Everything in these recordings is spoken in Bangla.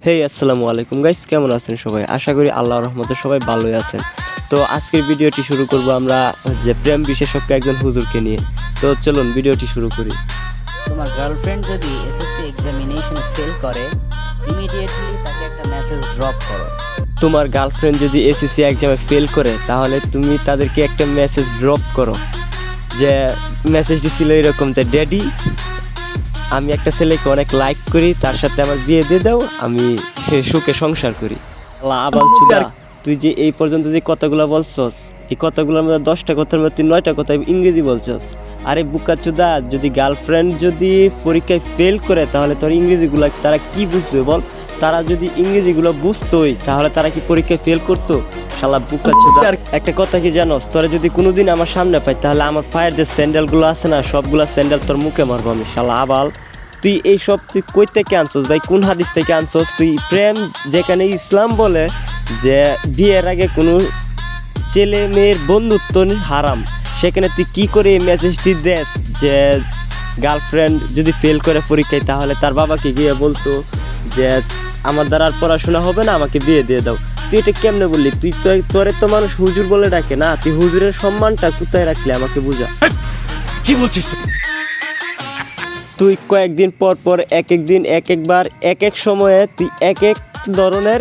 আসসালামু আলাইকুম গাইস, কেমন আছেন সবাই? আশা করি আল্লাহর রহমতে সবাই ভালোই আছেন। তো আজকের ভিডিওটি শুরু করব আমরা যে প্রেম বিশেষজ্ঞ একজন হুজুরকে নিয়ে। তো চলুন ভিডিওটি শুরু করি। তোমার গার্লফ্রেন্ড যদি এসএসসি এক্সামিনেশনে ফেল করে, ইমিডিয়েটলি তাকে একটা মেসেজ ড্রপ করো। তোমার গার্লফ্রেন্ড যদি এসএসসি এক্সামে ফেল করে, তাহলে তুমি তাদেরকে একটা মেসেজ ড্রপ করো। যে মেসেজটি ছিল এরকম যে, ড্যাডি, আমি একটা ছেলেকে অনেক লাইক করি, তার সাথে আমার বিয়ে দিয়ে দাও, আমি সুখে সংসার করি। আল্লাহ আবাল চুদা, তুই যে এই পর্যন্ত যে কথাগুলো বলছস, এই কথাগুলোর মধ্যে 10টা কথার মধ্যে তুই 9টা কথা ইংরেজি বলছস। আরে বুকা চুদা, যদি গার্লফ্রেন্ড যদি পরীক্ষায় ফেল করে, তাহলে তোর ইংরেজিগুলো তারা কি বুঝবে বল? তারা যদি ইংরেজিগুলো বুঝতোই, তাহলে তারা কি পরীক্ষায় ফেল করতো? শালা বুকা চুদা, একটা কথা কি জানোস? তোরা যদি কোনোদিন আমার সামনে পাই, তাহলে আমার পায়ের যে স্যান্ডেলগুলো আছে না, সবগুলা স্যান্ডেল তোর মুখে মারবো আমি। শালা আবাল, তুই এইসব তুই কই থেকে আনছস ভাই? কোন হাদিস থেকে আনছস? তুই প্রেম যেখানে ইসলাম বলে যে বিয়ের আগে কোনো ছেলে মেয়ের বন্ধুত্ব হারাম, সেখানে তুই কি করে এই মেসেজটি দেস যে গার্লফ্রেন্ড যদি ফেল করে পরীক্ষায়, তাহলে তার বাবাকে গিয়ে বলতো যে আমার দ্বারা আর পড়াশোনা হবে না, আমাকে বিয়ে দিয়ে দাও। তুই এটা কেমনে বললি? তুই তো তোরে তো মানুষ হুজুর বলে ডাকে না, তুই হুজুরের সম্মানটা কোথায় রাখলি আমাকে বুঝা। কি বলছিস তুই? তুই কয়েকদিন পর পর এক একবার এক এক সময়ে তুই এক এক ধরনের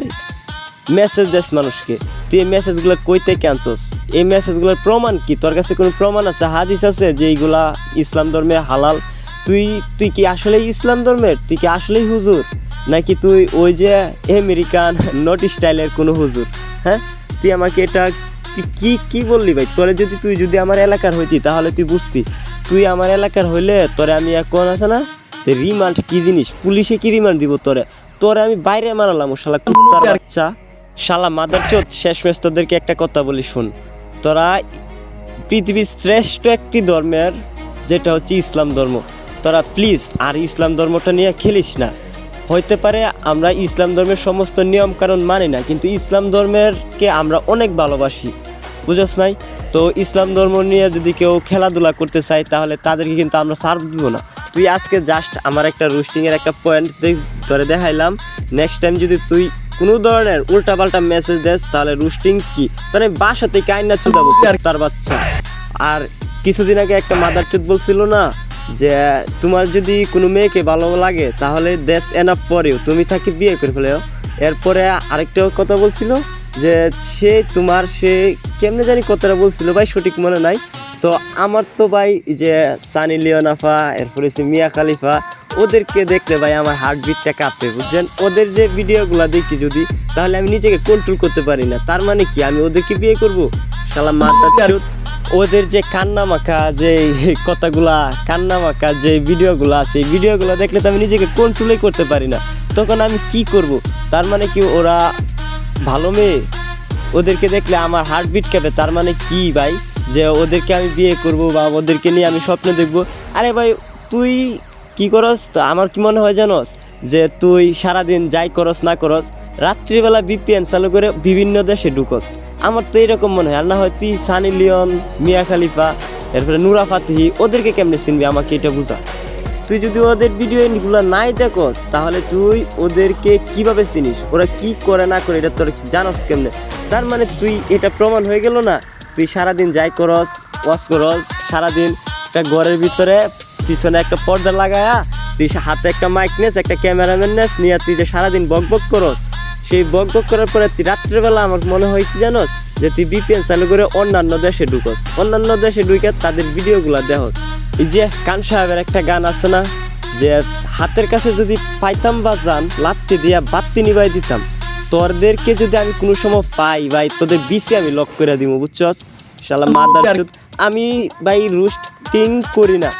মেসেজ দেস মানুষকে। তুই এই মেসেজগুলো কই থেকে আনছস? এই মেসেজগুলোর প্রমাণ কি? তোর কাছে কোনো প্রমাণ আছে, হাদিস আছে যে এইগুলা ইসলাম ধর্মে হালাল? তুই তুই কি আসলেই ইসলাম ধর্মের? তুই কি আসলেই হুজুর, নাকি তুই ওই যে আমেরিকান নট স্টাইলের কোনো হুজুর? হ্যাঁ, তুই আমাকে এটা তুই কি বললি ভাই? তুই যদি আমার এলাকার হইতি, তাহলে তুই বুঝতি। তুই আমার এলাকার হইলে তোরে আমি এখন আছে না রিমান্ড কি জিনিস, পুলিশে কি রিমান্ড দিব তোরে আমি বাইরে মারালাম। ও শালা কুত্তার বাচ্চা, শালা মাদারচোদ। শেষমেশ তোদেরকে একটা কথা বলি, শুন। তোরা পৃথিবীর শ্রেষ্ঠ একটি ধর্মের, যেটা হচ্ছে ইসলাম ধর্ম, তোরা প্লিজ আর ইসলাম ধর্মটা নিয়ে খেলিস না। হইতে পারে আমরা ইসলাম ধর্মের সমস্ত নিয়ম কানুন মানি না, কিন্তু ইসলাম ধর্মেরকে আমরা অনেক ভালোবাসি, বুঝছ নাই? তো ইসলাম ধর্ম নিয়ে যদি কেউ খেলাধুলা করতে চায়, তাহলে তাদেরকে কিন্তু আমরা ছাড় দিব না। তুই আজকে জাস্ট আমার একটা রোস্টিংয়ের একটা পয়েন্ট ধরে দেখাইলাম। নেক্সট টাইম যদি তুই কোনো ধরনের উল্টাপাল্টা মেসেজ দেস, তাহলে রোস্টিং কি তোর বাসা থেকে আইনা চুদাবো তার বাচ্চা। আর কিছুদিন আগে একটা মাদারচোদ বলছিল না যে তোমার যদি কোনো মেয়েকে ভালো লাগে, তাহলে দেশ এনাফ পরেও তুমি তাকে বিয়ে করে ফেলেও। এরপরে আরেকটা কথা বলছিল যে সে কেমনে জানি কথাটা বলছিল ভাই, সঠিক মনে নাই। তো আমার তো ভাই যে সানি লিওন আফা, এরপরে সে মিয়া খালিফা, ওদেরকে দেখলে ভাই আমার হার্টবিটটা কাঁপে, বুঝছেন? ওদের যে ভিডিওগুলো দেখি যদি, তাহলে আমি নিজেকে কন্ট্রোল করতে পারি না। তার মানে কি আমি ওদেরকে বিয়ে করব? শালা মাদারচোদ। ওদের যে কান্না মাখা যে কথাগুলা, কান্না মাখা যে ভিডিওগুলো আছে, এই ভিডিওগুলো দেখলে তো আমি নিজেকে কন্ট্রোলই করতে পারি না। তখন আমি কি করব? তার মানে কি ওরা ভালো মেয়ে? ওদেরকে দেখলে আমার হার্টবিট কাঁপে, তার মানে কি ভাই যে ওদেরকে আমি বিয়ে করব বা ওদেরকে নিয়ে আমি স্বপ্ন দেখব? আরে ভাই, তুই কি করস? তো আমার কি মনে হয় জানোস, যে তুই সারাদিন যাই করস না করস, রাত্রিবেলা VPN চালু করে বিভিন্ন দেশে ঢুকস। আমার তো এরকম মনে হয়। আর না হয় তুই সানি লিওন, মিয়া খালিফা, এরপরে নুরা ফাতেহি, ওদেরকে কেমনে চিনবি আমাকে এটা বুঝা। তুই যদি ওদের ভিডিওগুলো নাই দেখস, তাহলে তুই ওদেরকে কিভাবে চিনিস? ওরা কি করে না করে এটা তোর জানস কেমনে? তার মানে তুই এটা প্রমাণ হয়ে গেল না, তুই সারাদিন যাই করস, ওয়াশ করস, সারাদিন একটা ঘরের ভিতরে পিছনে একটা পর্দা লাগায়া, তুই হাতে একটা মাইক নেস, একটা ক্যামেরাম্যান নেস, নিয়ে তুই যে সারাদিন বক বক করস। সেই বক বক করার পরে তুই রাত্রেবেলা আমার মনে হয় কি জানোস, যে তুই VPN চালু করে অন্যান্য দেশে ঢুকস, অন্যান্য দেশে ঢুকে তাদের ভিডিওগুলো দেখস। এই যে কান সাহেবের একটা গান আছে না, যে হাতের কাছে যদি পাইতাম বা জান, লাত্তি দিয়া বাত্তি নিবাই দিতাম। তোদেরকে যদি আমি কোনো সময় পাই ভাই, তোদের বিসি আমি লক করে দিব, বুঝছস? শালা মাদারচোদ। আমি ভাই রোস্টিং করি না,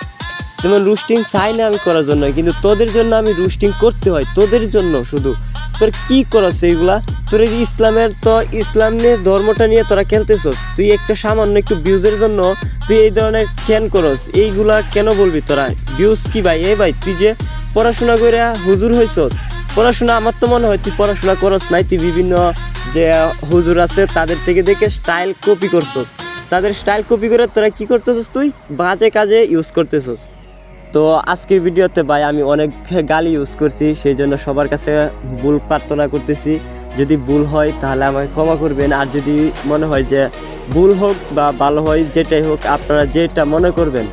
যেমন রোস্টিং চাই না আমি করার জন্য, কিন্তু তোদের জন্য আমি রোস্টিং করতে হয়, তোদের জন্য শুধু। তোর কি করস এইগুলা? তোর এই ইসলামের তো ইসলাম নিয়ে ধর্মটা নিয়ে তোরা খেলতেছস। তুই একটা সামান্য একটু ভিউজের জন্য তুই এই ধরনের কেন করস? এইগুলা কেন বলবি তোরা? ভিউজ কি ভাই? এই ভাই, তুই যে পড়াশোনা করে হুজুর হইছস, পড়াশোনা আমার তো মনে হয় তুই পড়াশোনা করস নাই, তুই বিভিন্ন যে হুজুর আছে তাদের থেকে দেখে স্টাইল কপি করছস। তাদের স্টাইল কপি করে তোরা কি করতেছস? তুই বাজে কাজে ইউজ করতেছস। তো আজকের ভিডিওতে ভাই আমি অনেক গালি ইউজ করছি, সেই জন্য সবার কাছে ভুল প্রার্থনা করতেছি। যদি ভুল হয় তাহলে আমাকে ক্ষমা করবেন, আর যদি মনে হয় যে ভুল হোক বা ভালো হয়, যেটাই হোক আপনারা যেটা মনে করবেন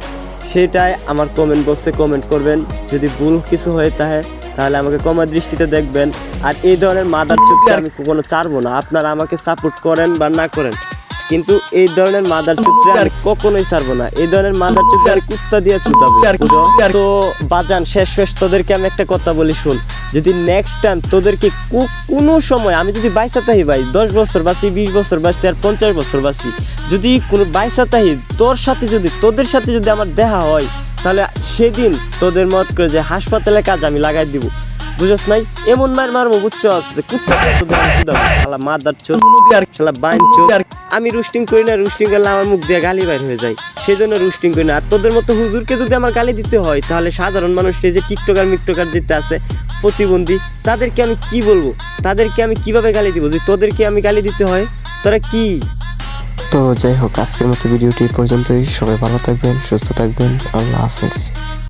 সেটাই আমার কমেন্ট বক্সে কমেন্ট করবেন। যদি ভুল কিছু হয়ে থাকে তাহলে আমাকে ক্ষমা দৃষ্টিতে দেখবেন। আর এই ধরনের মাদার চুক্তি আমি কখনো ছাড়বো না, আপনারা আমাকে সাপোর্ট করেন বা না করেন, কিন্তু এই ধরনের মাদার চুক্তি আমি কখনোই ছাড়বো না। এই ধরনের মাদার চুক্তি আমি কুত্তা দিয়ে চুতাবো। তো বাজান শেষ তোদেরকে আমি একটা কথা বলি, শুন, যদি নেক্সট টাইম তোদেরকে কোনো সময় আমি যদি বাইসা থাকি ভাই, 10 বছর বাঁচি, 20 বছর বাঁচি, আর 50 বছর বাঁচি, যদি কোনো বাইসা থাকি তোদের সাথে যদি আমার দেখা হয়, তাহলে সেদিন তোদের মত করে যে হাসপাতালে কাজ আমি লাগাই দিব, বুঝছ নাই? এমন মার মারবো, বুঝছো? কুত্তা শালা মাদার চোদ, শালা বাইন চোদ। আমি রুস্টিং করি না, রুস্টিং করলে আমার মুখ দিয়ে গালি বাইর হয়ে যায়, সেই জন্য রুস্টিং করি না। আর তোদের মতো হুজুরকে যদি আমার গালি দিতে হয়, তাহলে সাধারণ মানুষকে যে টিকটকার মিকটকার দিতে আছে প্রতিবন্ধী, তাদেরকে আমি কি বলবো? তাদেরকে আমি কিভাবে গালি দিব যদি তোদেরকে আমি গালি দিতে হয়? তোরা কি? তো যাই হোক, আজকের মতো ভিডিওটি এই পর্যন্তই। সবাই ভালো থাকবেন, সুস্থ থাকবেন। আল্লাহ হাফেজ।